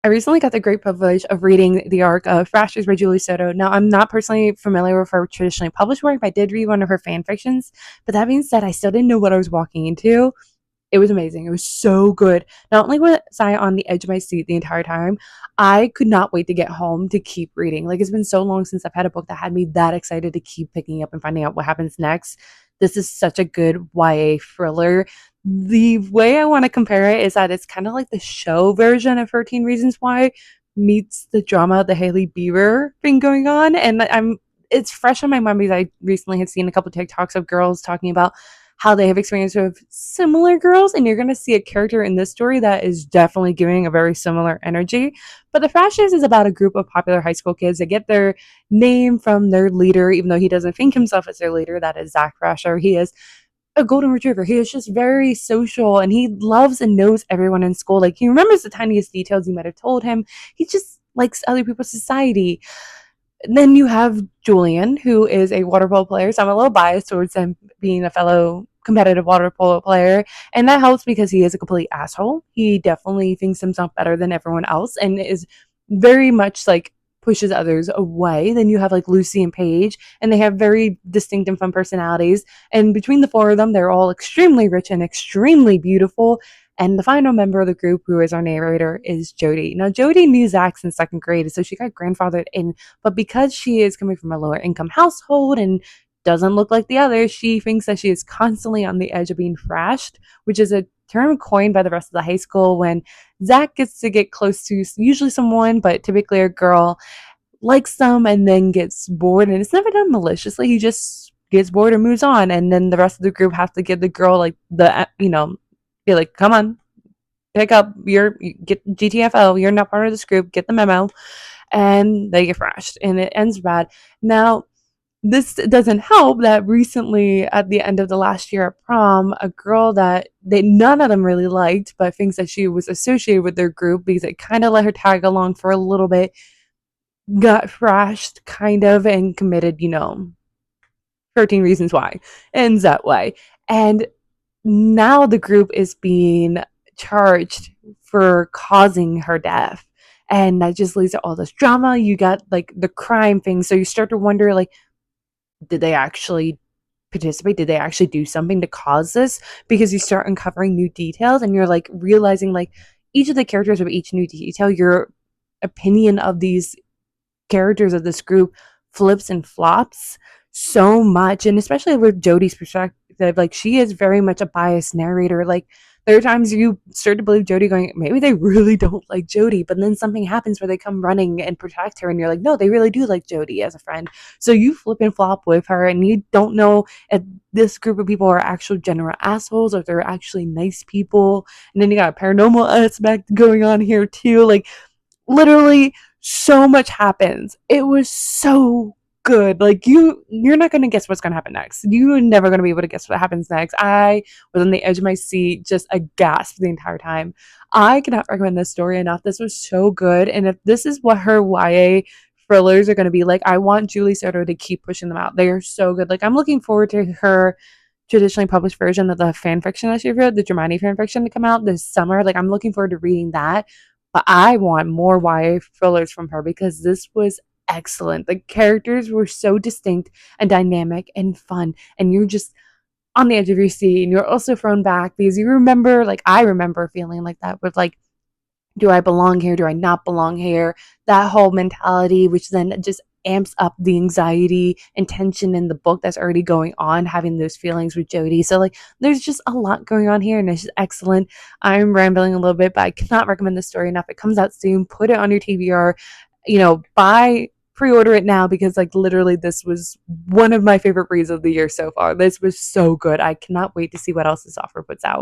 I recently got the great privilege of reading the arc of Thrashers by Julie Soto. Now, I'm not personally familiar with her traditionally published work, but I did read one of her fan fictions. But that being said, I still didn't know what I was walking into. It was amazing. It was so good. Not only was I on the edge of my seat the entire time, I could not wait to get home to keep reading. Like, it's been so long since I've had a book that had me that excited to keep picking up and finding out what happens next. This is such a good YA thriller. The way I want to compare it is that it's kind of like the show version of 13 Reasons Why meets the drama, the Haley Bieber thing going on. And it's fresh on my mind because I recently had seen a couple TikToks of girls talking about how they have experience with similar girls, and you're going to see a character in this story that is definitely giving a very similar energy. But the Thrashers is about a group of popular high school kids that get their name from their leader, even though he doesn't think himself as their leader. That is Zach Thrasher. He is a golden retriever. He is just very social, and he loves and knows everyone in school. Like, he remembers the tiniest details you might have told him. He just likes other people's society. Then you have Julian, who is a water polo player. So I'm a little biased towards him being a fellow competitive water polo player. And that helps because he is a complete asshole. He definitely thinks himself better than everyone else and is very much like pushes others away. Then you have like Lucy and Paige, and they have very distinct and fun personalities. And between the four of them, they're all extremely rich and extremely beautiful. And the final member of the group, who is our narrator, is Jody. Now, Jody knew Zach since second grade, so she got grandfathered in. But because she is coming from a lower income household and doesn't look like the others, she thinks that she is constantly on the edge of being thrashed, which is a term coined by the rest of the high school when Zach gets to get close to usually someone, but typically a girl, likes them and then gets bored. And it's never done maliciously. He just gets bored and moves on. And then the rest of the group have to give the girl like be like, come on, pick up get GTFO. You're not part of this group. Get the memo. And they get thrashed and it ends bad. Now, this doesn't help that recently at the end of the last year at prom, a girl that none of them really liked, but thinks that she was associated with their group because it kind of let her tag along for a little bit, got thrashed kind of and committed, 13 reasons why. Ends that way. And now the group is being charged for causing her death. And that just leads to all this drama. You got like the crime thing. So you start to wonder, like, did they actually participate? Did they actually do something to cause this? Because you start uncovering new details and you're like realizing like each of the characters of each new detail, your opinion of these characters of this group flips and flops so much. And especially with Jodie's perspective, like, she is very much a biased narrator. Like, there are times you start to believe Jodie going, maybe they really don't like Jodie, but then something happens where they come running and protect her and you're like, no, they really do like Jodie as a friend. So you flip and flop with her and you don't know if this group of people are actual general assholes or if they're actually nice people. And then you got a paranormal aspect going on here too. Like, literally so much happens. It was so good. Like, you're not gonna guess what's gonna happen next. You're never gonna be able to guess what happens next. I was on the edge of my seat, just aghast the entire time. I cannot recommend this story enough. This was so good. And if this is what her YA thrillers are gonna be like, I want Julie Soto to keep pushing them out. They are so good. Like, I'm looking forward to her traditionally published version of the fan fiction that she wrote, the Dramani fan fiction, to come out this summer. Like, I'm looking forward to reading that. But I want more YA thrillers from her because this was excellent. The characters were so distinct and dynamic and fun, and you're just on the edge of your seat, and you're also thrown back because you remember, like, I remember feeling like that with like, do I belong here? Do I not belong here? That whole mentality, which then just amps up the anxiety and tension in the book that's already going on, having those feelings with Jodie. So, like, there's just a lot going on here, and it's just excellent. I'm rambling a little bit, but I cannot recommend this story enough. It comes out soon. Put it on your TBR. Pre-order it now because, like, literally this was one of my favorite reads of the year so far. This was so good. I cannot wait to see what else this offer puts out.